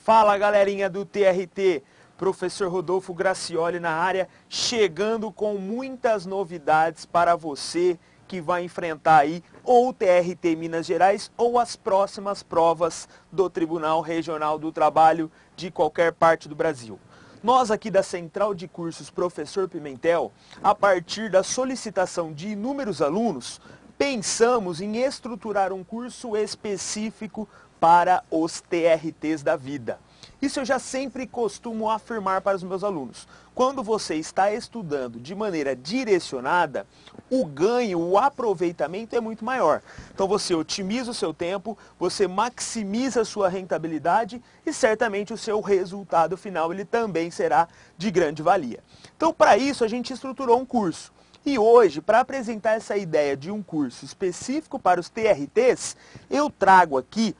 Fala galerinha do TRT, professor Rodolfo Gracioli na área, chegando com muitas novidades para você que vai enfrentar aí ou o TRT Minas Gerais ou as próximas provas do Tribunal Regional do Trabalho de qualquer parte do Brasil. Nós aqui da Central de Cursos Professor Pimentel, a partir da solicitação de inúmeros alunos, pensamos em estruturar um curso específico para os TRTs da vida. Isso eu já sempre costumo afirmar para os meus alunos. Quando você está estudando de maneira direcionada, o ganho, o aproveitamento é muito maior. Então você otimiza o seu tempo, você maximiza a sua rentabilidade e certamente o seu resultado final ele também será de grande valia. Então para isso a gente estruturou um curso. E hoje, para apresentar essa ideia de um curso específico para os TRTs, eu trago aqui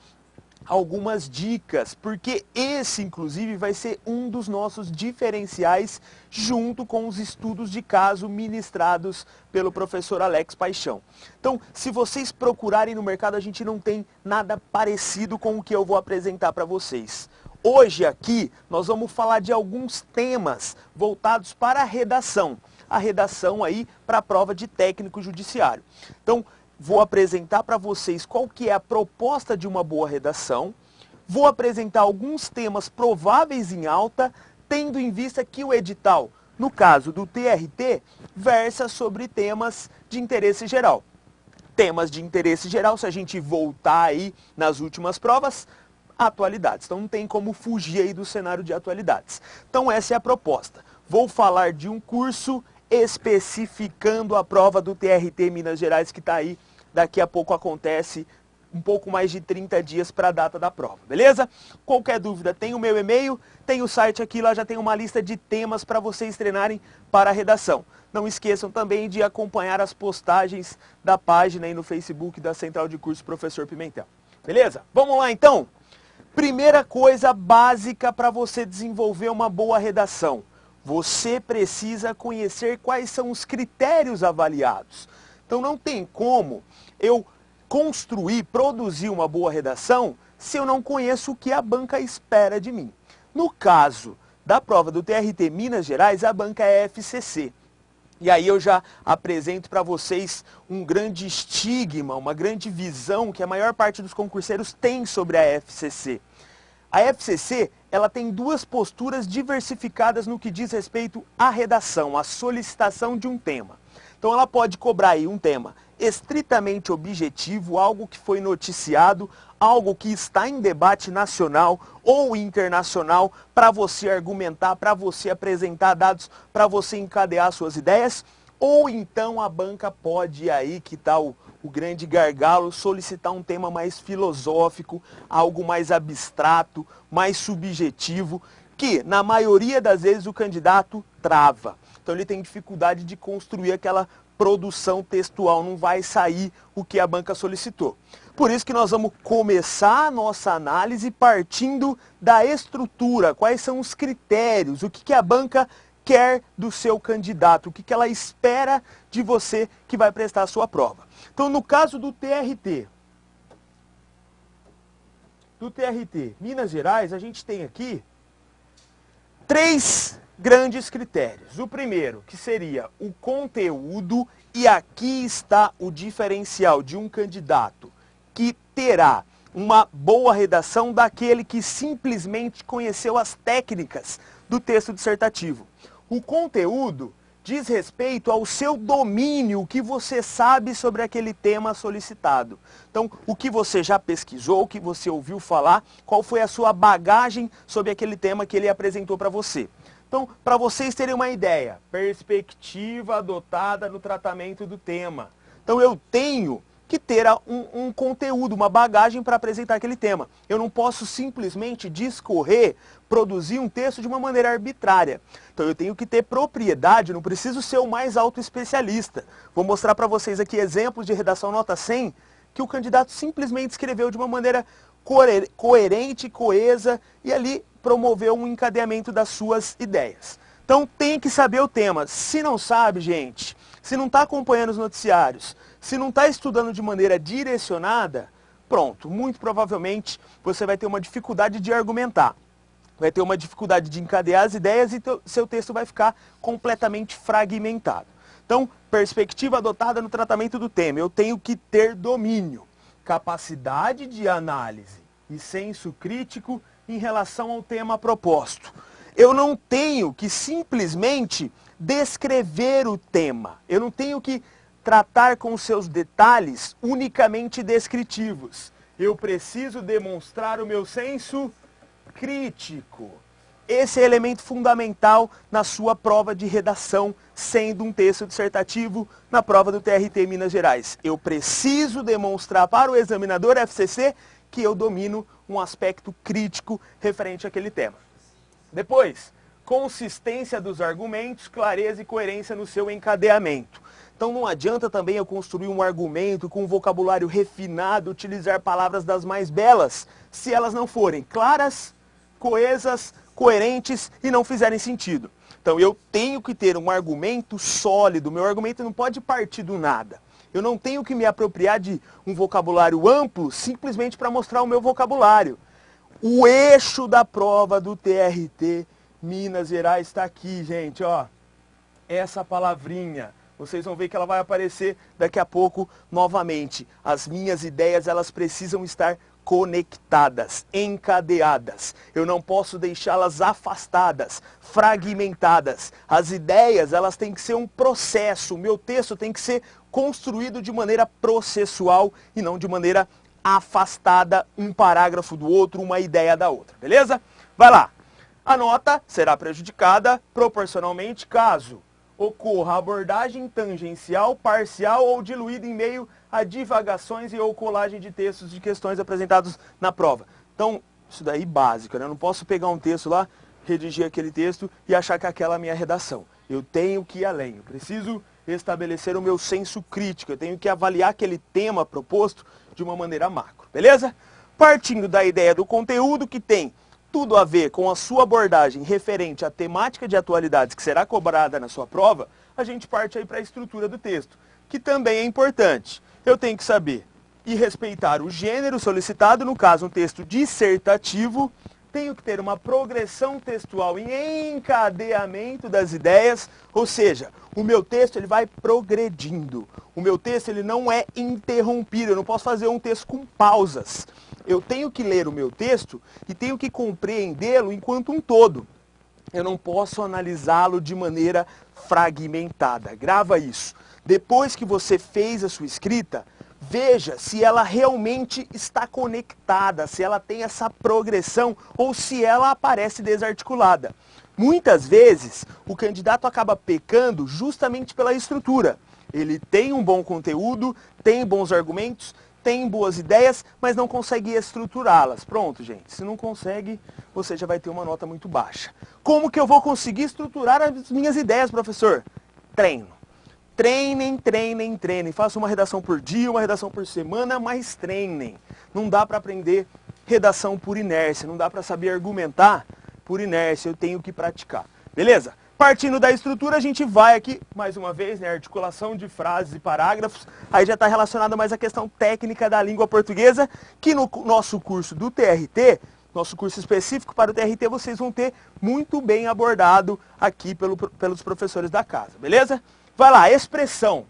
algumas dicas, porque esse inclusive vai ser um dos nossos diferenciais junto com os estudos de caso ministrados pelo professor Alex Paixão. Então, se vocês procurarem no mercado, a gente não tem nada parecido com o que eu vou apresentar para vocês. Hoje aqui nós vamos falar de alguns temas voltados para a redação aí para a prova de técnico judiciário. Então, vou apresentar para vocês qual que é a proposta de uma boa redação, vou apresentar alguns temas prováveis em alta, tendo em vista que o edital, no caso do TRT, versa sobre temas de interesse geral. Temas de interesse geral, se a gente voltar aí nas últimas provas, atualidades. Então não tem como fugir aí do cenário de atualidades. Então essa é a proposta. Vou falar de um curso especificando a prova do TRT Minas Gerais que está aí, daqui a pouco acontece, um pouco mais de 30 dias para a data da prova, beleza? Qualquer dúvida, tem o meu e-mail, tem o site aqui, lá já tem uma lista de temas para vocês treinarem para a redação. Não esqueçam também de acompanhar as postagens da página aí no Facebook da Central de Cursos Professor Pimentel, beleza? Vamos lá então? Primeira coisa básica para você desenvolver uma boa redação. Você precisa conhecer quais são os critérios avaliados. Então não tem como eu construir, produzir uma boa redação se eu não conheço o que a banca espera de mim. No caso da prova do TRT Minas Gerais, a banca é a FCC. E aí eu já apresento para vocês um grande estigma, uma grande visão que a maior parte dos concurseiros tem sobre a FCC. A FCC, ela tem duas posturas diversificadas no que diz respeito à redação, à solicitação de um tema. Então ela pode cobrar aí um tema estritamente objetivo, algo que foi noticiado, algo que está em debate nacional ou internacional para você argumentar, para você apresentar dados, para você encadear suas ideias. Ou então a banca pode aí, que tal o grande gargalo, solicitar um tema mais filosófico, algo mais abstrato, mais subjetivo, que na maioria das vezes o candidato trava. Então ele tem dificuldade de construir aquela produção textual, não vai sair o que a banca solicitou. Por isso que nós vamos começar a nossa análise partindo da estrutura, quais são os critérios, o que a banca quer do seu candidato, o que ela espera de você que vai prestar a sua prova. Então, no caso do TRT Minas Gerais, a gente tem aqui 3 grandes critérios. O primeiro, que seria o conteúdo, e aqui está o diferencial de um candidato que terá uma boa redação daquele que simplesmente conheceu as técnicas do texto dissertativo. O conteúdo diz respeito ao seu domínio, o que você sabe sobre aquele tema solicitado. Então, o que você já pesquisou, o que você ouviu falar, qual foi a sua bagagem sobre aquele tema que ele apresentou para você. Então, para vocês terem uma ideia, perspectiva adotada no tratamento do tema. Então, eu tenho que ter um conteúdo, uma bagagem para apresentar aquele tema. Eu não posso simplesmente discorrer, produzir um texto de uma maneira arbitrária. Então eu tenho que ter propriedade, não preciso ser o mais alto especialista. Vou mostrar para vocês aqui exemplos de redação nota 100, que o candidato simplesmente escreveu de uma maneira coerente, coesa, e ali promoveu um encadeamento das suas ideias. Então tem que saber o tema. Se não sabe, gente, se não está acompanhando os noticiários, se não está estudando de maneira direcionada, pronto, muito provavelmente você vai ter uma dificuldade de argumentar. vai ter uma dificuldade de encadear as ideias e seu texto vai ficar completamente fragmentado. Então, perspectiva adotada no tratamento do tema. Eu tenho que ter domínio, capacidade de análise e senso crítico em relação ao tema proposto. Eu não tenho que simplesmente descrever o tema. Eu não tenho que tratar com seus detalhes unicamente descritivos. Eu preciso demonstrar o meu senso crítico. Esse é elemento fundamental na sua prova de redação, sendo um texto dissertativo na prova do TRT Minas Gerais. Eu preciso demonstrar para o examinador FCC que eu domino um aspecto crítico referente àquele tema. Depois, consistência dos argumentos, clareza e coerência no seu encadeamento. Então não adianta também eu construir um argumento com um vocabulário refinado, utilizar palavras das mais belas, se elas não forem claras, coesas, coerentes e não fizerem sentido. Então eu tenho que ter um argumento sólido, meu argumento não pode partir do nada. Eu não tenho que me apropriar de um vocabulário amplo simplesmente para mostrar o meu vocabulário. O eixo da prova do TRT Minas Gerais está aqui, gente, ó. Essa palavrinha. Vocês vão ver que ela vai aparecer daqui a pouco novamente. As minhas ideias, elas precisam estar conectadas, encadeadas. Eu não posso deixá-las afastadas, fragmentadas. As ideias, elas têm que ser um processo. O meu texto tem que ser construído de maneira processual e não de maneira afastada, um parágrafo do outro, uma ideia da outra. Beleza? Vai lá. A nota será prejudicada proporcionalmente caso ocorra abordagem tangencial, parcial ou diluída em meio a divagações e ou colagem de textos de questões apresentados na prova. Então, isso daí básico, né? Eu não posso pegar um texto lá, redigir aquele texto e achar que aquela é a minha redação. Eu tenho que ir além, eu preciso estabelecer o meu senso crítico, eu tenho que avaliar aquele tema proposto de uma maneira macro, beleza? Partindo da ideia do conteúdo que tem tudo a ver com a sua abordagem referente à temática de atualidades que será cobrada na sua prova, a gente parte aí para a estrutura do texto, que também é importante. Eu tenho que saber e respeitar o gênero solicitado, no caso um texto dissertativo, tenho que ter uma progressão textual em encadeamento das ideias, ou seja, o meu texto ele vai progredindo. O meu texto ele não é interrompido, eu não posso fazer um texto com pausas. Eu tenho que ler o meu texto e tenho que compreendê-lo enquanto um todo. Eu não posso analisá-lo de maneira fragmentada. Grava isso. Depois que você fez a sua escrita, veja se ela realmente está conectada, se ela tem essa progressão ou se ela aparece desarticulada. Muitas vezes, o candidato acaba pecando justamente pela estrutura. Ele tem um bom conteúdo, tem bons argumentos, tem boas ideias, mas não consegue estruturá-las. Pronto, gente. Se não consegue, você já vai ter uma nota muito baixa. Como que eu vou conseguir estruturar as minhas ideias, professor? Treino. Treinem, treinem, treinem. Faça uma redação por dia, uma redação por semana, mas treinem. Não dá para aprender redação por inércia, não dá para saber argumentar por inércia, eu tenho que praticar. Beleza? Partindo da estrutura, a gente vai aqui, mais uma vez, né, articulação de frases e parágrafos. Aí já está relacionada mais à questão técnica da língua portuguesa, que no nosso curso do TRT, nosso curso específico para o TRT, vocês vão ter muito bem abordado aqui pelos professores da casa, beleza? Vai lá, expressão.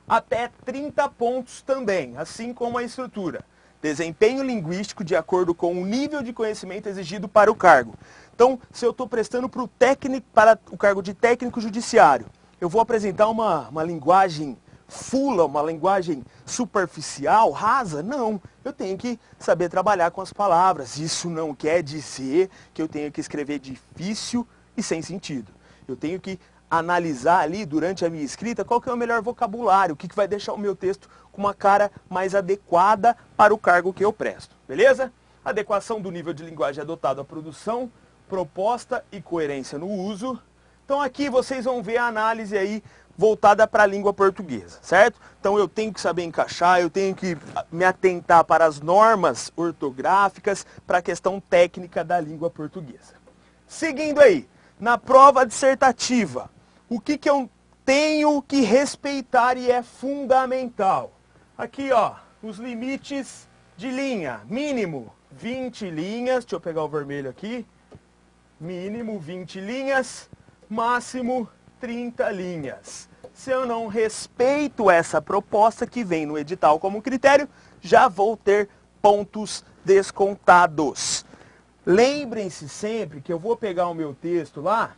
Até 30 pontos também, assim como a estrutura. Desempenho linguístico de acordo com o nível de conhecimento exigido para o cargo. Então, se eu estou prestando para o cargo de técnico judiciário, eu vou apresentar uma linguagem fula, uma linguagem superficial, rasa? Não, eu tenho que saber trabalhar com as palavras. Isso não quer dizer que eu tenho que escrever difícil e sem sentido. Eu tenho que analisar ali, durante a minha escrita, qual que é o melhor vocabulário, o que vai deixar o meu texto com uma cara mais adequada para o cargo que eu presto. Beleza? Adequação do nível de linguagem adotado à produção, proposta e coerência no uso. Então aqui vocês vão ver a análise aí voltada para a língua portuguesa, certo? Então eu tenho que saber encaixar, eu tenho que me atentar para as normas ortográficas, para a questão técnica da língua portuguesa. Seguindo aí, na prova dissertativa, o que eu tenho que respeitar e é fundamental? Aqui, ó, os limites de linha, mínimo 20 linhas, deixa eu pegar o vermelho aqui, mínimo 20 linhas, máximo 30 linhas. Se eu não respeito essa proposta que vem no edital como critério, já vou ter pontos descontados. Lembrem-se sempre que eu vou pegar o meu texto lá,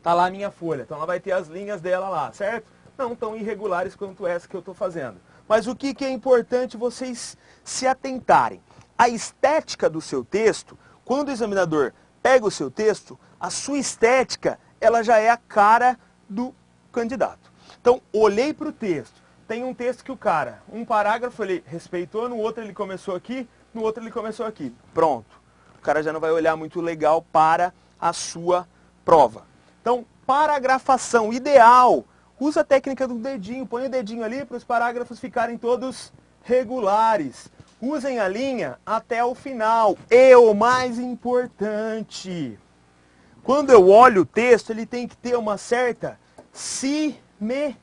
tá lá a minha folha, então ela vai ter as linhas dela lá, certo? Não tão irregulares quanto essa que eu estou fazendo. Mas o que é importante vocês se atentarem? A estética do seu texto, quando o examinador pega o seu texto, a sua estética, ela já é a cara do candidato. Então, olhei para o texto, tem um texto que o cara, um parágrafo ele respeitou, no outro ele começou aqui, no outro ele começou aqui. Pronto. O cara já não vai olhar muito legal para a sua prova. Então, paragrafação ideal. Usa a técnica do dedinho, põe o dedinho ali para os parágrafos ficarem todos regulares. Usem a linha até o final. E o mais importante, quando eu olho o texto, ele tem que ter uma certa simetria.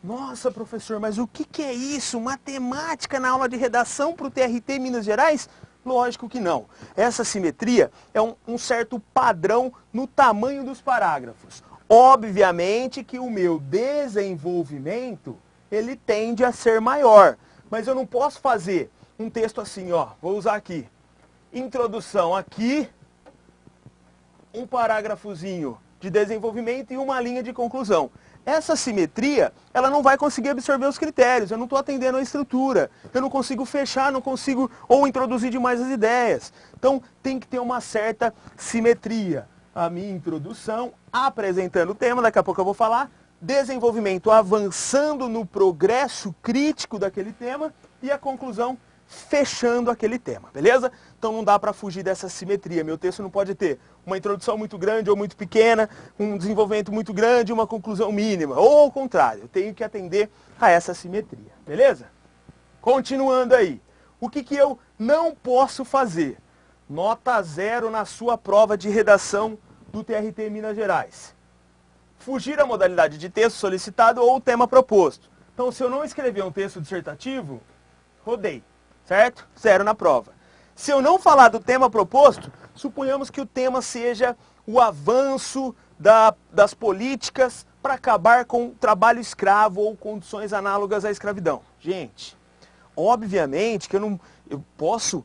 Nossa, professor, mas o que é isso? Matemática na aula de redação para o TRT Minas Gerais? Lógico que não. Essa simetria é um certo padrão no tamanho dos parágrafos. Obviamente que o meu desenvolvimento, ele tende a ser maior. Mas eu não posso fazer um texto assim, ó. Vou usar aqui. Introdução aqui, um parágrafozinho de desenvolvimento e uma linha de conclusão. Essa simetria, ela não vai conseguir absorver os critérios, eu não estou atendendo a estrutura, eu não consigo fechar, não consigo ou introduzir demais as ideias. Então tem que ter uma certa simetria. A minha introdução, apresentando o tema, daqui a pouco eu vou falar, desenvolvimento avançando no progresso crítico daquele tema e a conclusão fechando aquele tema, beleza? Então não dá para fugir dessa simetria. Meu texto não pode ter uma introdução muito grande ou muito pequena, um desenvolvimento muito grande e uma conclusão mínima. Ou ao contrário, eu tenho que atender a essa simetria, beleza? Continuando aí. O que eu não posso fazer? Nota 0 na sua prova de redação do TRT Minas Gerais. Fugir a modalidade de texto solicitado ou o tema proposto. Então, se eu não escrever um texto dissertativo, rodei, certo? 0 na prova. Se eu não falar do tema proposto, suponhamos que o tema seja o avanço das políticas para acabar com o trabalho escravo ou condições análogas à escravidão. Gente, obviamente que eu posso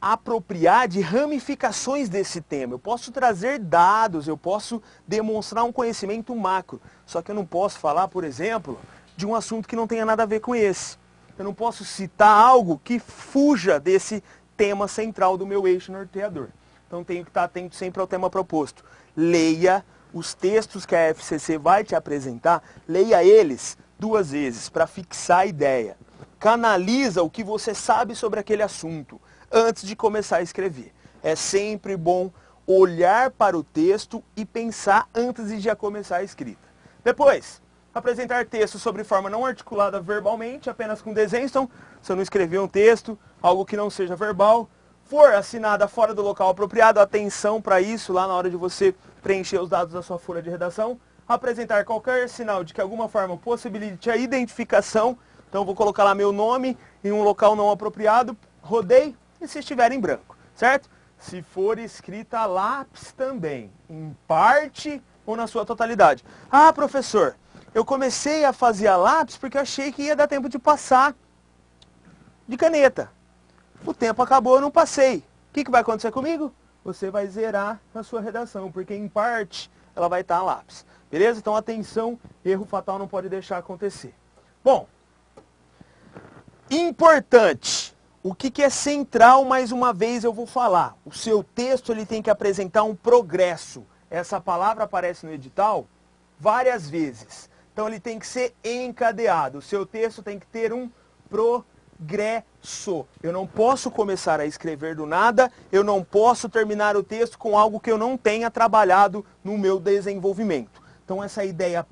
apropriar de ramificações desse tema. Eu posso trazer dados, eu posso demonstrar um conhecimento macro. Só que eu não posso falar, por exemplo, de um assunto que não tenha nada a ver com esse. Eu não posso citar algo que fuja desse tema central do meu eixo norteador. Então tenho que estar atento sempre ao tema proposto. Leia os textos que a FCC vai te apresentar, leia eles 2 vezes para fixar a ideia. Canaliza o que você sabe sobre aquele assunto antes de começar a escrever. É sempre bom olhar para o texto e pensar antes de já começar a escrita. Depois, apresentar texto sobre forma não articulada verbalmente, apenas com desenhos. Então, se eu não escrever um texto, algo que não seja verbal, for assinada fora do local apropriado, atenção para isso lá na hora de você preencher os dados da sua folha de redação. Apresentar qualquer sinal de que alguma forma possibilite a identificação. Então, vou colocar lá meu nome em um local não apropriado, rodei e se estiver em branco, certo? Se for escrita a lápis também, em parte ou na sua totalidade. Ah, professor, eu comecei a fazer a lápis porque eu achei que ia dar tempo de passar de caneta. O tempo acabou, eu não passei. O que vai acontecer comigo? Você vai zerar na sua redação, porque em parte ela vai estar a lápis. Beleza? Então atenção, erro fatal não pode deixar acontecer. Bom, importante. O que é central, mais uma vez eu vou falar. O seu texto ele tem que apresentar um progresso. Essa palavra aparece no edital várias vezes. Então ele tem que ser encadeado. O seu texto tem que ter um progresso. Eu não posso começar a escrever do nada, eu não posso terminar o texto com algo que eu não tenha trabalhado no meu desenvolvimento. Então essa ideia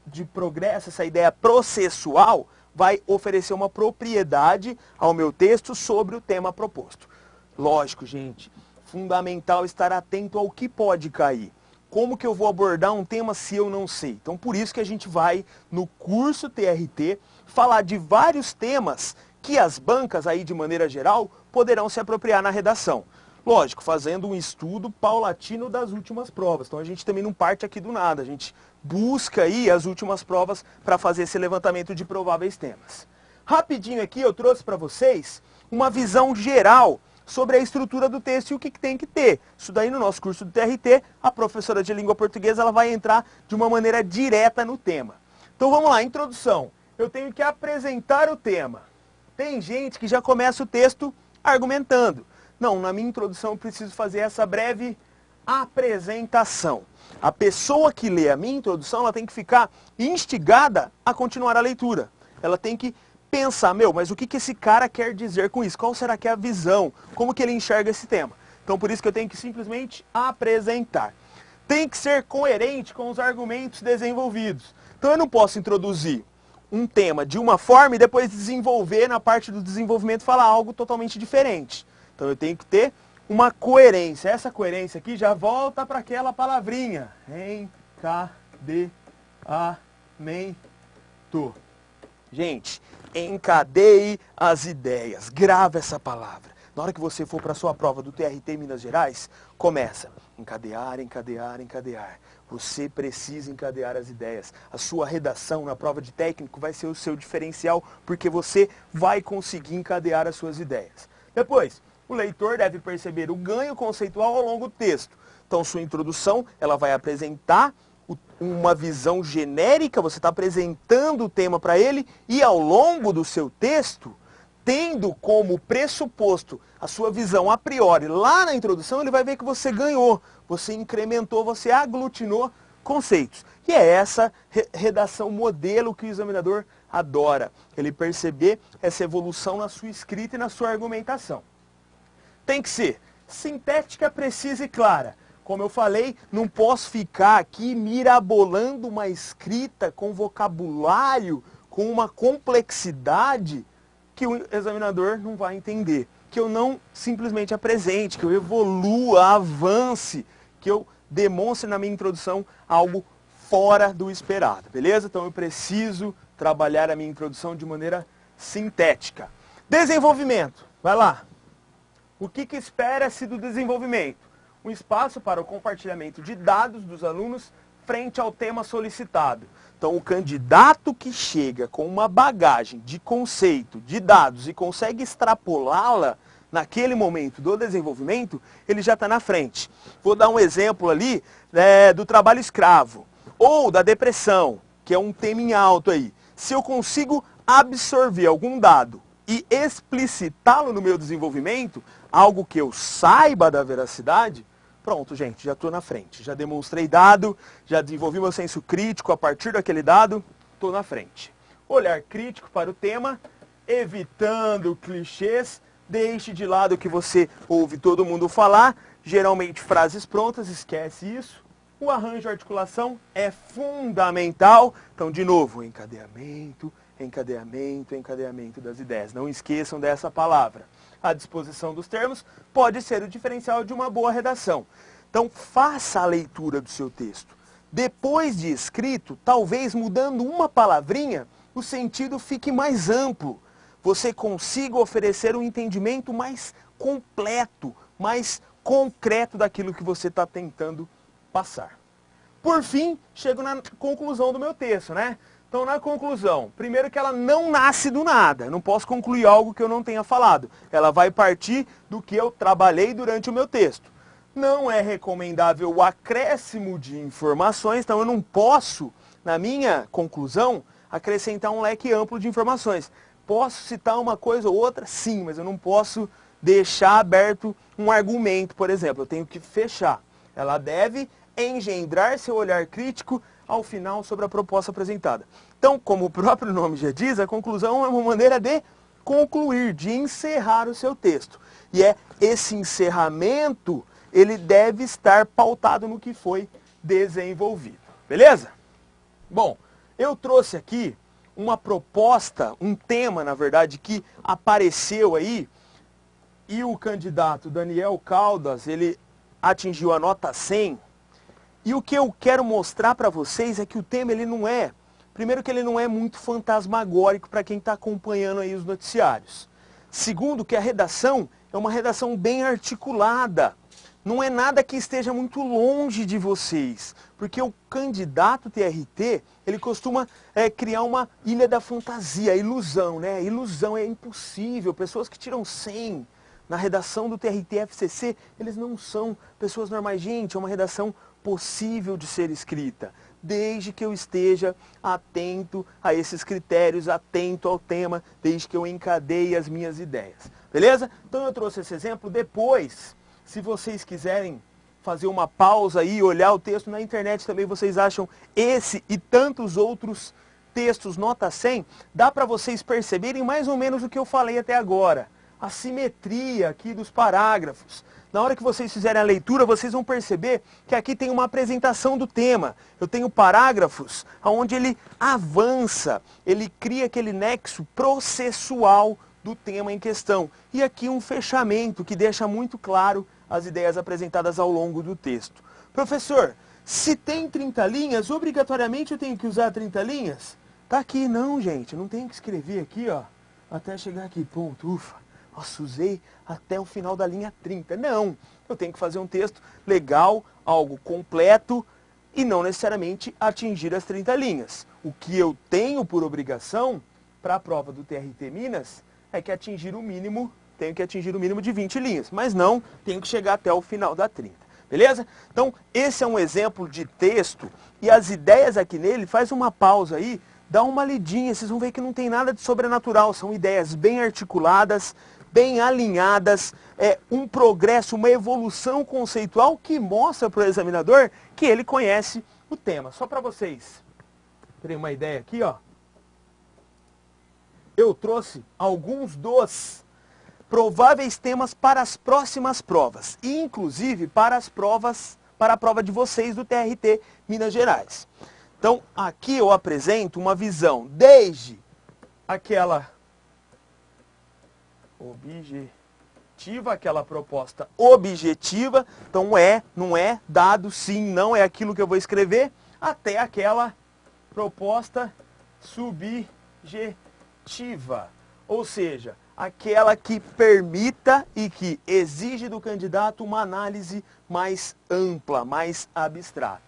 de progresso, essa ideia processual, vai oferecer uma propriedade ao meu texto sobre o tema proposto. Lógico, gente, fundamental estar atento ao que pode cair. Como que eu vou abordar um tema se eu não sei? Então, por isso que a gente vai, no curso TRT, falar de vários temas que as bancas, aí de maneira geral, poderão se apropriar na redação. Lógico, fazendo um estudo paulatino das últimas provas. Então a gente também não parte aqui do nada, a gente busca aí as últimas provas para fazer esse levantamento de prováveis temas. Rapidinho aqui eu trouxe para vocês uma visão geral sobre a estrutura do texto e o que tem que ter. Isso daí no nosso curso do TRT, a professora de língua portuguesa ela vai entrar de uma maneira direta no tema. Então vamos lá, introdução. Eu tenho que apresentar o tema. Tem gente que já começa o texto argumentando. Não, na minha introdução eu preciso fazer essa breve apresentação. A pessoa que lê a minha introdução, ela tem que ficar instigada a continuar a leitura. Ela tem que pensar, mas o que esse cara quer dizer com isso? Qual será que é a visão? Como que ele enxerga esse tema? Então por isso que eu tenho que simplesmente apresentar. Tem que ser coerente com os argumentos desenvolvidos. Então eu não posso introduzir um tema de uma forma e depois desenvolver, na parte do desenvolvimento, falar algo totalmente diferente. Então eu tenho que ter uma coerência. Essa coerência aqui já volta para aquela palavrinha. Encadeamento. Gente, encadeie as ideias. Grave essa palavra. Na hora que você for para a sua prova do TRT Minas Gerais, começa. Encadear, encadear, encadear. Você precisa encadear as ideias. A sua redação na prova de técnico vai ser o seu diferencial, porque você vai conseguir encadear as suas ideias. Depois, o leitor deve perceber o ganho conceitual ao longo do texto. Então, sua introdução, ela vai apresentar uma visão genérica, você está apresentando o tema para ele, e ao longo do seu texto, tendo como pressuposto a sua visão a priori lá na introdução, ele vai ver que você ganhou, você incrementou, você aglutinou conceitos. E é essa redação modelo que o examinador adora, ele perceber essa evolução na sua escrita e na sua argumentação. Tem que ser sintética, precisa e clara. Como eu falei, não posso ficar aqui mirabolando uma escrita com vocabulário, com uma complexidade que o examinador não vai entender. Que eu não simplesmente apresente, que eu evolua, avance, que eu demonstre na minha introdução algo fora do esperado, beleza? Então eu preciso trabalhar a minha introdução de maneira sintética. Desenvolvimento, vai lá. O que espera-se do desenvolvimento? Um espaço para o compartilhamento de dados dos alunos frente ao tema solicitado. Então, o candidato que chega com uma bagagem de conceito, de dados e consegue extrapolá-la naquele momento do desenvolvimento, ele já está na frente. Vou dar um exemplo ali do trabalho escravo ou da depressão, que é um tema em alto aí. Se eu consigo absorver algum dado e explicitá-lo no meu desenvolvimento, algo que eu saiba da veracidade, pronto, gente, já estou na frente. Já demonstrei dado, já desenvolvi meu senso crítico a partir daquele dado, estou na frente. Olhar crítico para o tema, evitando clichês, deixe de lado o que você ouve todo mundo falar, geralmente frases prontas, esquece isso. O arranjo e articulação é fundamental. Então, de novo, encadeamento, encadeamento, encadeamento das ideias. Não esqueçam dessa palavra. A disposição dos termos pode ser o diferencial de uma boa redação. Então, faça a leitura do seu texto. Depois de escrito, talvez mudando uma palavrinha, o sentido fique mais amplo. Você consiga oferecer um entendimento mais completo, mais concreto daquilo que você está tentando passar. Por fim, chego na conclusão do meu texto, né? Então, na conclusão, primeiro que ela não nasce do nada. Eu não posso concluir algo que eu não tenha falado. Ela vai partir do que eu trabalhei durante o meu texto. Não é recomendável o acréscimo de informações, então eu não posso, na minha conclusão, acrescentar um leque amplo de informações. Posso citar uma coisa ou outra? Sim, mas eu não posso deixar aberto um argumento, por exemplo. Eu tenho que fechar. Ela deve engendrar seu olhar crítico ao final sobre a proposta apresentada. Então, como o próprio nome já diz, a conclusão é uma maneira de concluir, de encerrar o seu texto. E esse encerramento, ele deve estar pautado no que foi desenvolvido. Beleza? Bom, eu trouxe aqui uma proposta, um tema, na verdade, que apareceu aí, e o candidato Daniel Caldas, ele atingiu a nota 100, e o que eu quero mostrar para vocês é que o tema, ele não é, primeiro que ele não é muito fantasmagórico para quem está acompanhando aí os noticiários. Segundo, que a redação, é uma redação bem articulada. Não é nada que esteja muito longe de vocês, porque o candidato TRT, ele costuma criar uma ilha da fantasia, ilusão, né? Ilusão é impossível. Pessoas que tiram 100 na redação do TRT-FCC, eles não são pessoas normais. Gente, é uma redação possível de ser escrita, desde que eu esteja atento a esses critérios, atento ao tema, desde que eu encadeie as minhas ideias. Beleza? Então eu trouxe esse exemplo. Depois, se vocês quiserem fazer uma pausa aí, olhar o texto na internet também, vocês acham esse e tantos outros textos nota 100, dá para vocês perceberem mais ou menos o que eu falei até agora. A simetria aqui dos parágrafos. Na hora que vocês fizerem a leitura, vocês vão perceber que aqui tem uma apresentação do tema. Eu tenho parágrafos onde ele avança, ele cria aquele nexo processual do tema em questão. E aqui um fechamento que deixa muito claro as ideias apresentadas ao longo do texto. Professor, se tem 30 linhas, obrigatoriamente eu tenho que usar 30 linhas? Tá aqui, não, gente, não tenho que escrever aqui, ó, até chegar aqui, ponto, ufa. Nossa, usei até o final da linha 30. Não, eu tenho que fazer um texto legal, algo completo e não necessariamente atingir as 30 linhas. O que eu tenho por obrigação para a prova do TRT Minas é que atingir o mínimo, tenho que atingir o mínimo de 20 linhas, mas não tenho que chegar até o final da 30. Beleza? Então, esse é um exemplo de texto e as ideias aqui nele, faz uma pausa aí, dá uma lidinha, vocês vão ver que não tem nada de sobrenatural, são ideias bem articuladas, bem alinhadas, um progresso, uma evolução conceitual que mostra para o examinador que ele conhece o tema. Só para vocês terem uma ideia aqui, ó, eu trouxe alguns dos prováveis temas para as próximas provas, e inclusive para a prova de vocês do TRT Minas Gerais. Então, aqui eu apresento uma visão desde aquela objetiva, aquela proposta objetiva, então não é, dado, sim, não é aquilo que eu vou escrever, até aquela proposta subjetiva, ou seja, aquela que permita e que exige do candidato uma análise mais ampla, mais abstrata.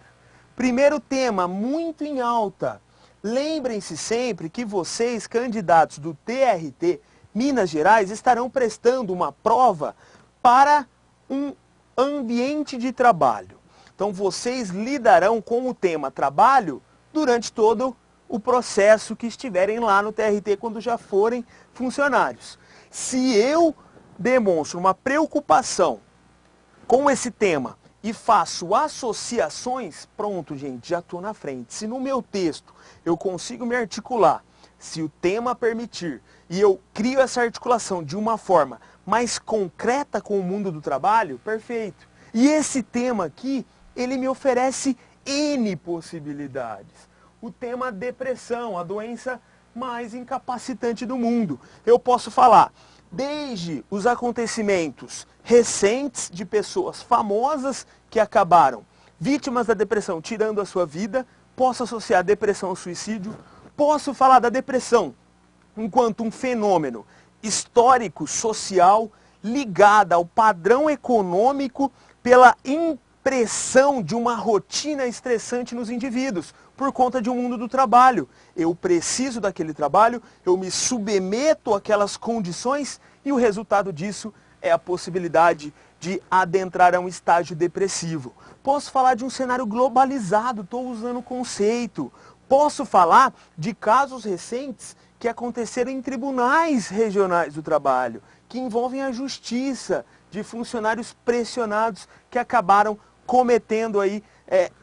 Primeiro tema, muito em alta. Lembrem-se sempre que vocês, candidatos do TRT Minas Gerais, estarão prestando uma prova para um ambiente de trabalho. Então vocês lidarão com o tema trabalho durante todo o processo que estiverem lá no TRT quando já forem funcionários. Se eu demonstro uma preocupação com esse tema e faço associações, pronto, gente, já estou na frente. Se no meu texto eu consigo me articular, se o tema permitir, e eu crio essa articulação de uma forma mais concreta com o mundo do trabalho, perfeito. E esse tema aqui, ele me oferece N possibilidades. O tema depressão, a doença mais incapacitante do mundo. Eu posso falar desde os acontecimentos recentes de pessoas famosas que acabaram vítimas da depressão tirando a sua vida, posso associar depressão ao suicídio, posso falar da depressão enquanto um fenômeno histórico, social, ligada ao padrão econômico pela impressão de uma rotina estressante nos indivíduos, por conta de um mundo do trabalho. Eu preciso daquele trabalho, eu me submeto àquelas condições e o resultado disso é a possibilidade de adentrar a um estágio depressivo. Posso falar de um cenário globalizado, estou usando o conceito. Posso falar de casos recentes que aconteceram em tribunais regionais do trabalho, que envolvem a justiça, de funcionários pressionados que acabaram cometendo aí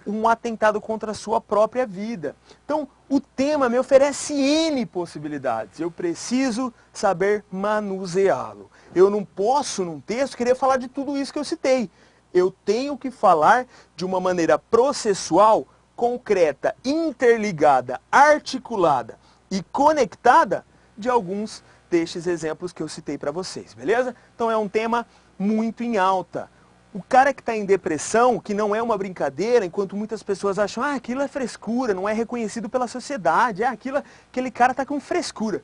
um atentado contra a sua própria vida. Então, o tema me oferece N possibilidades. Eu preciso saber manuseá-lo. Eu não posso, num texto, querer falar de tudo isso que eu citei. Eu tenho que falar de uma maneira processual, concreta, interligada, articulada e conectada de alguns destes exemplos que eu citei para vocês, beleza? Então é um tema muito em alta. O cara que está em depressão, que não é uma brincadeira, enquanto muitas pessoas acham, aquilo é frescura, não é reconhecido pela sociedade, aquele cara está com frescura.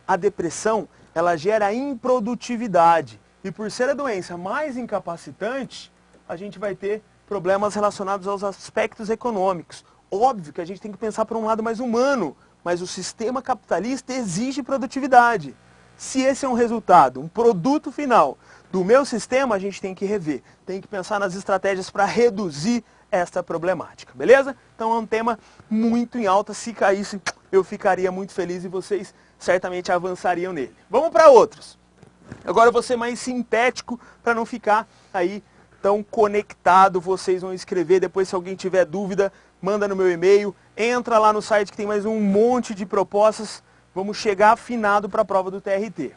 A depressão, ela gera improdutividade, e por ser a doença mais incapacitante, a gente vai ter problemas relacionados aos aspectos econômicos. Óbvio que a gente tem que pensar por um lado mais humano, mas o sistema capitalista exige produtividade. Se esse é um resultado, um produto final do meu sistema, a gente tem que rever. Tem que pensar nas estratégias para reduzir esta problemática, beleza? Então é um tema muito em alta. Se caísse, eu ficaria muito feliz e vocês certamente avançariam nele. Vamos para outros. Agora eu vou ser mais sintético para não ficar aí tão conectado. Vocês vão escrever, depois se alguém tiver dúvida, manda no meu e-mail. Entra lá no site que tem mais um monte de propostas. Vamos chegar afinado para a prova do TRT.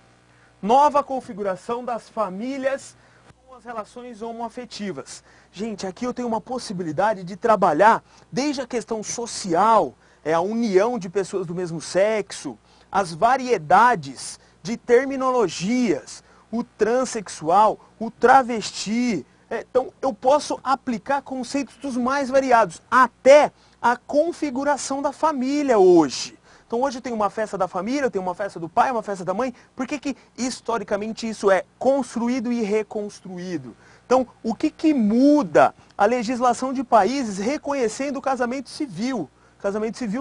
Nova configuração das famílias com as relações homoafetivas. Gente, aqui eu tenho uma possibilidade de trabalhar desde a questão social, a união de pessoas do mesmo sexo, as variedades de terminologias, o transexual, o travesti. Então eu posso aplicar conceitos dos mais variados, até a configuração da família hoje. Então hoje eu tenho uma festa da família, eu tenho uma festa do pai, uma festa da mãe. Por que historicamente isso é construído e reconstruído? Então o que muda a legislação de países reconhecendo o casamento civil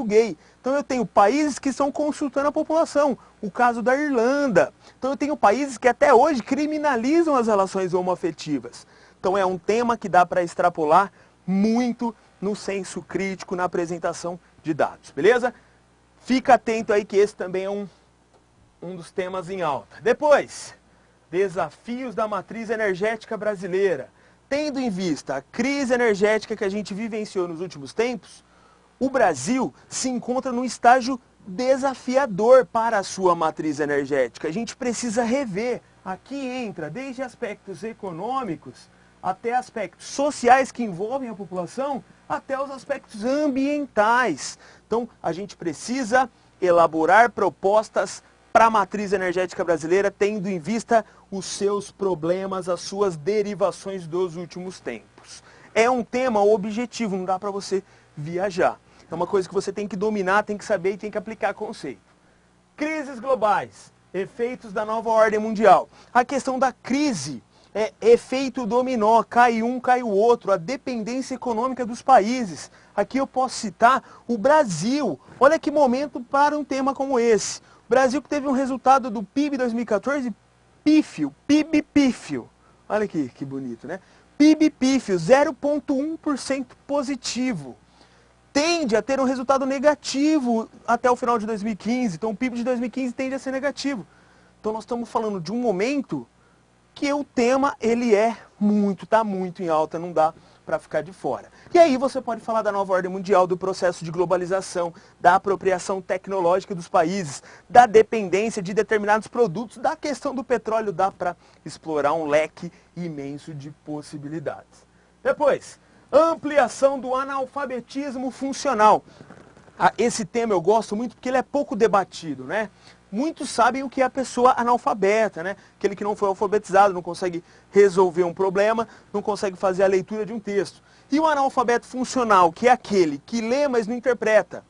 gay? Então eu tenho países que estão consultando a população, o caso da Irlanda. Então eu tenho países que até hoje criminalizam as relações homoafetivas. Então é um tema que dá para extrapolar muito no senso crítico, na apresentação de dados, beleza? Fica atento aí que esse também é um dos temas em alta. Depois, desafios da matriz energética brasileira. Tendo em vista a crise energética que a gente vivenciou nos últimos tempos, o Brasil se encontra num estágio desafiador para a sua matriz energética. A gente precisa rever. Aqui entra desde aspectos econômicos até aspectos sociais que envolvem a população, até os aspectos ambientais. Então, a gente precisa elaborar propostas para a matriz energética brasileira, tendo em vista os seus problemas, as suas derivações dos últimos tempos. É um tema objetivo, não dá para você viajar. É uma coisa que você tem que dominar, tem que saber e tem que aplicar conceito. Crises globais, efeitos da nova ordem mundial. A questão da crise é efeito dominó, cai um, cai o outro, a dependência econômica dos países. Aqui eu posso citar o Brasil. Olha que momento para um tema como esse. O Brasil que teve um resultado do PIB 2014 pífio, PIB pífio. Olha aqui, que bonito, né? PIB pífio, 0,1% positivo. Tende a ter um resultado negativo até o final de 2015. Então o PIB de 2015 tende a ser negativo. Então nós estamos falando de um momento que o tema ele está muito em alta, não dá para ficar de fora. E aí você pode falar da nova ordem mundial, do processo de globalização, da apropriação tecnológica dos países, da dependência de determinados produtos, da questão do petróleo, dá para explorar um leque imenso de possibilidades. Depois, ampliação do analfabetismo funcional. Esse tema eu gosto muito porque ele é pouco debatido, né? Muitos sabem o que é a pessoa analfabeta, né? Aquele que não foi alfabetizado, não consegue resolver um problema, não consegue fazer a leitura de um texto. E o analfabeto funcional, que é aquele que lê, mas não interpreta,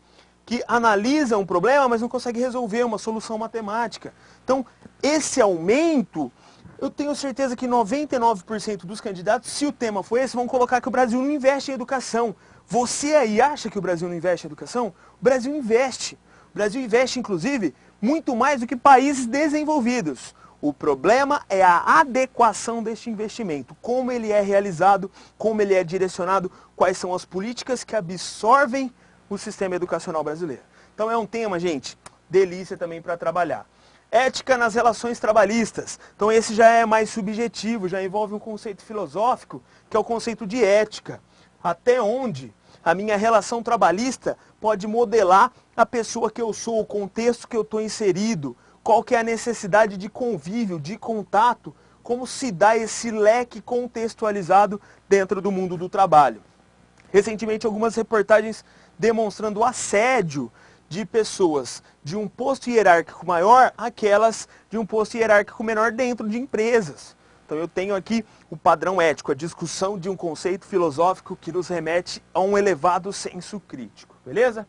que analisa um problema, mas não consegue resolver uma solução matemática. Então, esse aumento, eu tenho certeza que 99% dos candidatos, se o tema for esse, vão colocar que o Brasil não investe em educação. Você aí acha que o Brasil não investe em educação? O Brasil investe. O Brasil investe, inclusive, muito mais do que países desenvolvidos. O problema é a adequação deste investimento, como ele é realizado, como ele é direcionado, quais são as políticas que absorvem o sistema educacional brasileiro. Então é um tema, gente, delícia também para trabalhar. Ética nas relações trabalhistas. Então esse já é mais subjetivo, já envolve um conceito filosófico, que é o conceito de ética. Até onde a minha relação trabalhista pode modelar a pessoa que eu sou, o contexto que eu estou inserido, qual que é a necessidade de convívio, de contato, como se dá esse leque contextualizado dentro do mundo do trabalho. Recentemente, algumas reportagens demonstrando o assédio de pessoas de um posto hierárquico maior àquelas de um posto hierárquico menor dentro de empresas. Então eu tenho aqui o padrão ético, a discussão de um conceito filosófico que nos remete a um elevado senso crítico, beleza?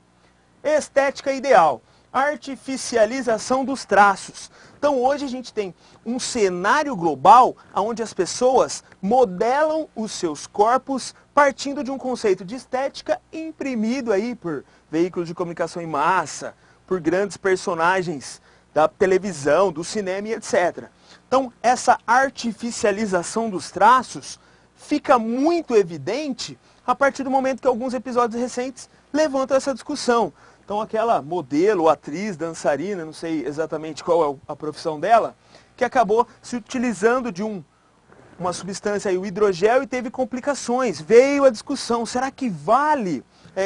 Estética ideal. artificialização dos traços. Então hoje a gente tem um cenário global onde as pessoas modelam os seus corpos partindo de um conceito de estética imprimido aí por veículos de comunicação em massa, por grandes personagens da televisão, do cinema e etc. Então essa artificialização dos traços fica muito evidente a partir do momento que alguns episódios recentes levantam essa discussão. Então aquela modelo, atriz, dançarina, não sei exatamente qual é a profissão dela, que acabou se utilizando de uma substância aí, o hidrogel, e teve complicações. Veio a discussão, será que vale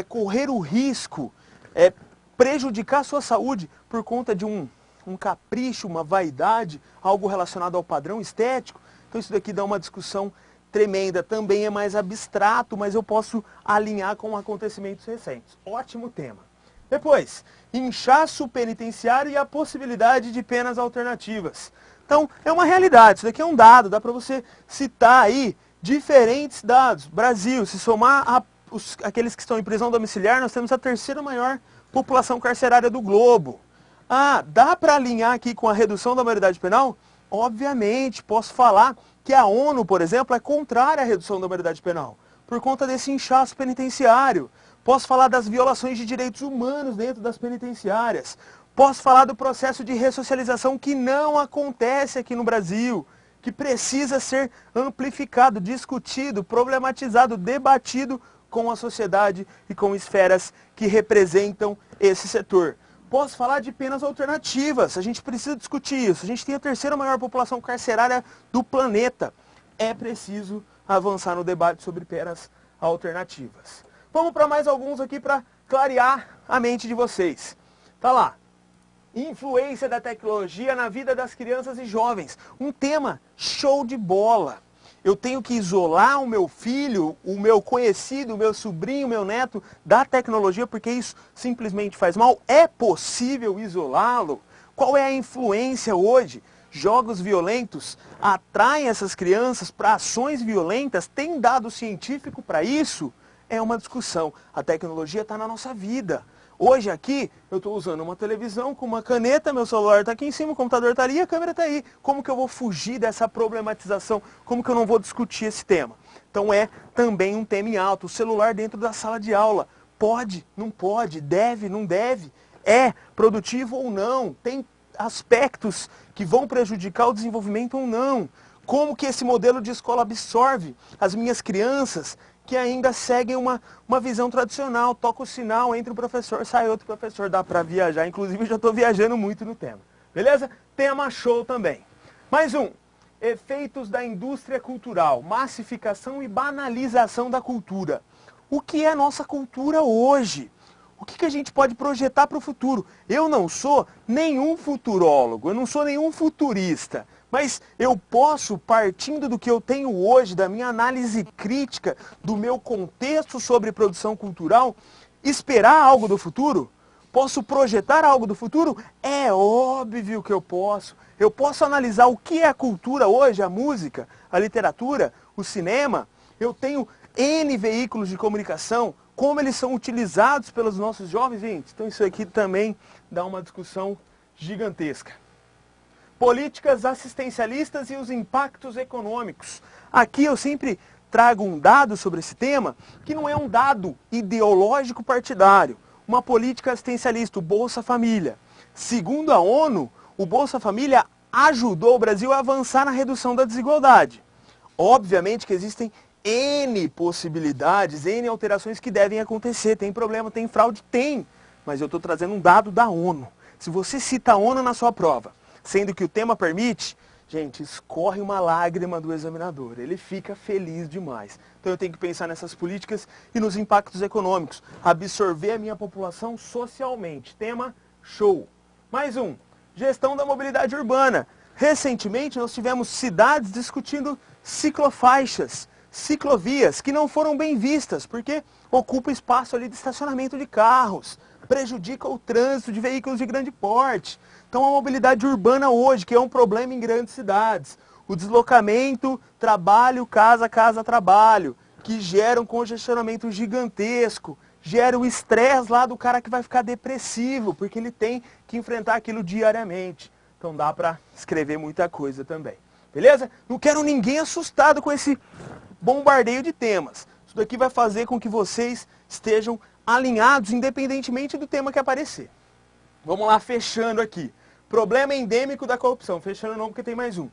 correr o risco, prejudicar a sua saúde por conta de um capricho, uma vaidade, algo relacionado ao padrão estético? Então isso daqui dá uma discussão tremenda, também é mais abstrato, mas eu posso alinhar com acontecimentos recentes. Ótimo tema. Depois, inchaço penitenciário e a possibilidade de penas alternativas. Então, é uma realidade, isso daqui é um dado, dá para você citar aí diferentes dados. Brasil, se somar aqueles que estão em prisão domiciliar, nós temos a terceira maior população carcerária do globo. Ah, dá para alinhar aqui com a redução da maioridade penal? Obviamente, posso falar que a ONU, por exemplo, é contrária à redução da maioridade penal, por conta desse inchaço penitenciário. Posso falar das violações de direitos humanos dentro das penitenciárias. Posso falar do processo de ressocialização que não acontece aqui no Brasil, que precisa ser amplificado, discutido, problematizado, debatido com a sociedade e com esferas que representam esse setor. Posso falar de penas alternativas, a gente precisa discutir isso. A gente tem a terceira maior população carcerária do planeta. É preciso avançar no debate sobre penas alternativas. Vamos para mais alguns aqui para clarear a mente de vocês. Tá lá. Influência da tecnologia na vida das crianças e jovens. Um tema show de bola. Eu tenho que isolar o meu filho, o meu conhecido, o meu sobrinho, o meu neto da tecnologia porque isso simplesmente faz mal? É possível isolá-lo? Qual é a influência hoje? Jogos violentos atraem essas crianças para ações violentas? Tem dado científico para isso? É uma discussão. A tecnologia está na nossa vida. Hoje aqui, eu estou usando uma televisão com uma caneta, meu celular está aqui em cima, o computador está ali e a câmera está aí. Como que eu vou fugir dessa problematização? Como que eu não vou discutir esse tema? Então é também um tema em alto. O celular dentro da sala de aula. Pode, não pode, deve, não deve. É produtivo ou não? Tem aspectos que vão prejudicar o desenvolvimento ou não? Como que esse modelo de escola absorve as minhas crianças que ainda seguem uma visão tradicional? Toca o sinal, entra o professor, sai outro professor, dá para viajar. Inclusive, eu já estou viajando muito no tema. Beleza? Tema show também. Mais um. Efeitos da indústria cultural, massificação e banalização da cultura. O que é nossa cultura hoje? O que a gente pode projetar para o futuro? Eu não sou nenhum futurólogo, eu não sou nenhum futurista. Mas eu posso, partindo do que eu tenho hoje, da minha análise crítica, do meu contexto sobre produção cultural, esperar algo do futuro? Posso projetar algo do futuro? É óbvio que eu posso. Eu posso analisar o que é a cultura hoje, a música, a literatura, o cinema. Eu tenho N veículos de comunicação, como eles são utilizados pelos nossos jovens, gente. Então isso aqui também dá uma discussão gigantesca. Políticas assistencialistas e os impactos econômicos. Aqui eu sempre trago um dado sobre esse tema, que não é um dado ideológico partidário. Uma política assistencialista, o Bolsa Família. Segundo a ONU, o Bolsa Família ajudou o Brasil a avançar na redução da desigualdade. Obviamente que existem N possibilidades, N alterações que devem acontecer. Tem problema, tem fraude? Tem. Mas eu estou trazendo um dado da ONU. Se você cita a ONU na sua prova, sendo que o tema permite, gente, escorre uma lágrima do examinador. Ele fica feliz demais. Então eu tenho que pensar nessas políticas e nos impactos econômicos. Absorver a minha população socialmente. Tema show. Mais um. Gestão da mobilidade urbana. Recentemente nós tivemos cidades discutindo ciclofaixas, ciclovias, que não foram bem vistas, porque ocupa espaço ali de estacionamento de carros, prejudica o trânsito de veículos de grande porte. Então a mobilidade urbana hoje, que é um problema em grandes cidades, o deslocamento, trabalho, casa, casa, trabalho, que gera um congestionamento gigantesco, gera o estresse lá do cara que vai ficar depressivo, porque ele tem que enfrentar aquilo diariamente. Então dá para escrever muita coisa também. Beleza? Não quero ninguém assustado com esse bombardeio de temas. Isso daqui vai fazer com que vocês estejam alinhados, independentemente do tema que aparecer. Vamos lá, fechando aqui. Problema endêmico da corrupção. Fechando não, porque tem mais um.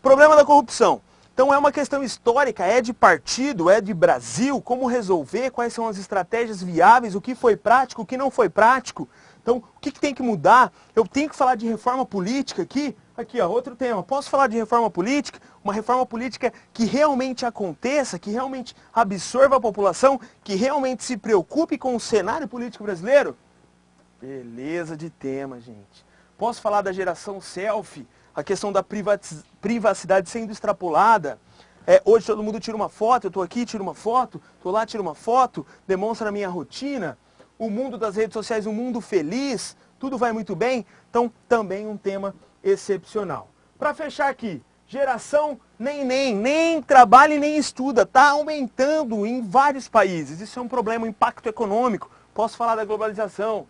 Problema da corrupção. Então é uma questão histórica, é de partido, é de Brasil, como resolver, quais são as estratégias viáveis, o que foi prático, o que não foi prático. Então, o que tem que mudar? Eu tenho que falar de reforma política aqui? Aqui, ó, outro tema. Posso falar de reforma política? Uma reforma política que realmente aconteça, que realmente absorva a população, que realmente se preocupe com o cenário político brasileiro? Beleza de tema, gente. Posso falar da geração selfie? A questão da privacidade sendo extrapolada? Hoje todo mundo tira uma foto, eu estou aqui, tiro uma foto, estou lá, tiro uma foto, demonstra a minha rotina. O mundo das redes sociais, um mundo feliz, tudo vai muito bem. Então, também um tema excepcional. Para fechar aqui, geração nem trabalha e nem estuda, está aumentando em vários países. Isso é um problema, um impacto econômico. Posso falar da globalização.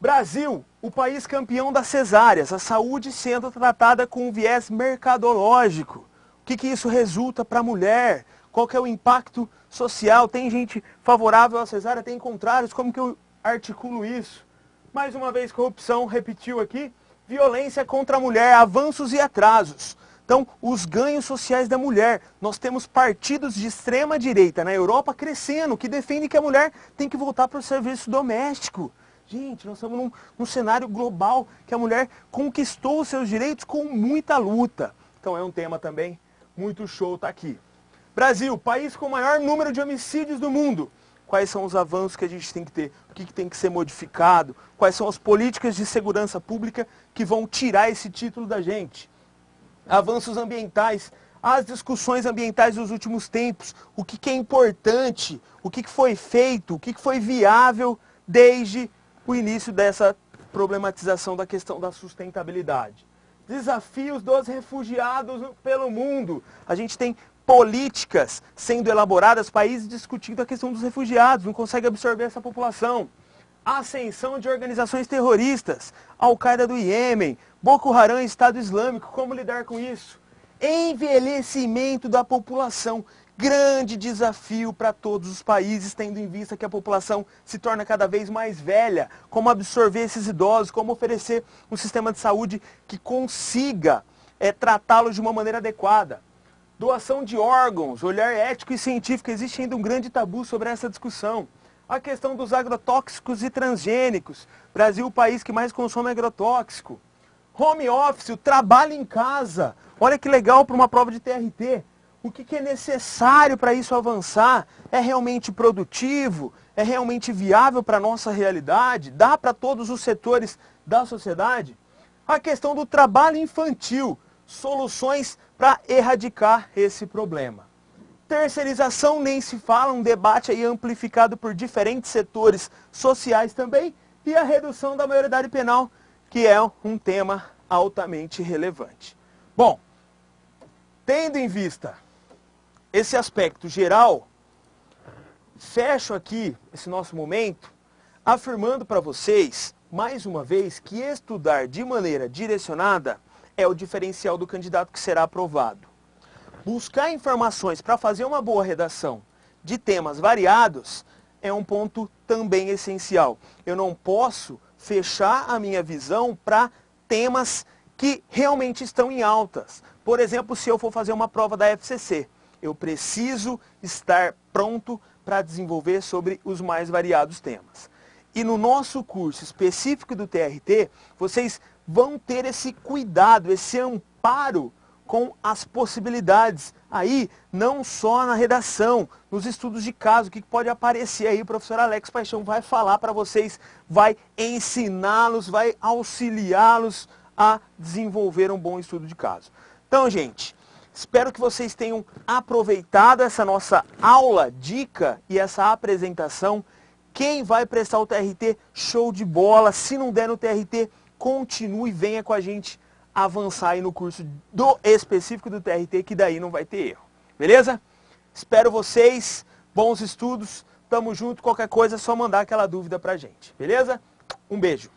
Brasil, o país campeão das cesáreas, a saúde sendo tratada com um viés mercadológico. O que isso resulta para a mulher? Qual que é o impacto social? Tem gente favorável à cesárea, tem contrários, como que eu articulo isso? Mais uma vez, corrupção, repetiu aqui, violência contra a mulher, avanços e atrasos. Então, os ganhos sociais da mulher. Nós temos partidos de extrema direita na Europa crescendo, que defendem que a mulher tem que voltar para o serviço doméstico. Gente, nós estamos num cenário global que a mulher conquistou os seus direitos com muita luta. Então é um tema também muito show tá aqui. Brasil, país com o maior número de homicídios do mundo. Quais são os avanços que a gente tem que ter? O que tem que ser modificado? Quais são as políticas de segurança pública que vão tirar esse título da gente? Avanços ambientais, as discussões ambientais dos últimos tempos. O que é importante? O que foi feito? O que foi viável desde o início dessa problematização da questão da sustentabilidade. Desafios dos refugiados pelo mundo. A gente tem políticas sendo elaboradas, países discutindo a questão dos refugiados, não consegue absorver essa população. Ascensão de organizações terroristas, Al-Qaeda do Iêmen, Boko Haram, Estado Islâmico, como lidar com isso? Envelhecimento da população. Grande desafio para todos os países, tendo em vista que a população se torna cada vez mais velha. Como absorver esses idosos, como oferecer um sistema de saúde que consiga tratá-los de uma maneira adequada. Doação de órgãos, olhar ético e científico, existe ainda um grande tabu sobre essa discussão. A questão dos agrotóxicos e transgênicos. Brasil, o país que mais consome agrotóxico. Home office, o trabalho em casa. Olha que legal para uma prova de TRT. O que é necessário para isso avançar? É realmente produtivo? É realmente viável para a nossa realidade? Dá para todos os setores da sociedade? A questão do trabalho infantil. Soluções para erradicar esse problema. Terceirização nem se fala, um debate aí amplificado por diferentes setores sociais também. E a redução da maioridade penal, que é um tema altamente relevante. Bom, tendo em vista esse aspecto geral, fecho aqui esse nosso momento afirmando para vocês, mais uma vez, que estudar de maneira direcionada é o diferencial do candidato que será aprovado. Buscar informações para fazer uma boa redação de temas variados é um ponto também essencial. Eu não posso fechar a minha visão para temas que realmente estão em altas. Por exemplo, se eu for fazer uma prova da FCC, eu preciso estar pronto para desenvolver sobre os mais variados temas. E no nosso curso específico do TRT, vocês vão ter esse cuidado, esse amparo com as possibilidades. Aí, não só na redação, nos estudos de caso, o que pode aparecer aí, o professor Alex Paixão vai falar para vocês, vai ensiná-los, vai auxiliá-los a desenvolver um bom estudo de caso. Então, gente, espero que vocês tenham aproveitado essa nossa aula, dica e essa apresentação. Quem vai prestar o TRT, show de bola. Se não der no TRT, continue e venha com a gente avançar aí no curso específico do TRT, que daí não vai ter erro. Beleza? Espero vocês, bons estudos, Tamo junto, qualquer coisa é só mandar aquela dúvida pra gente, beleza? Um beijo.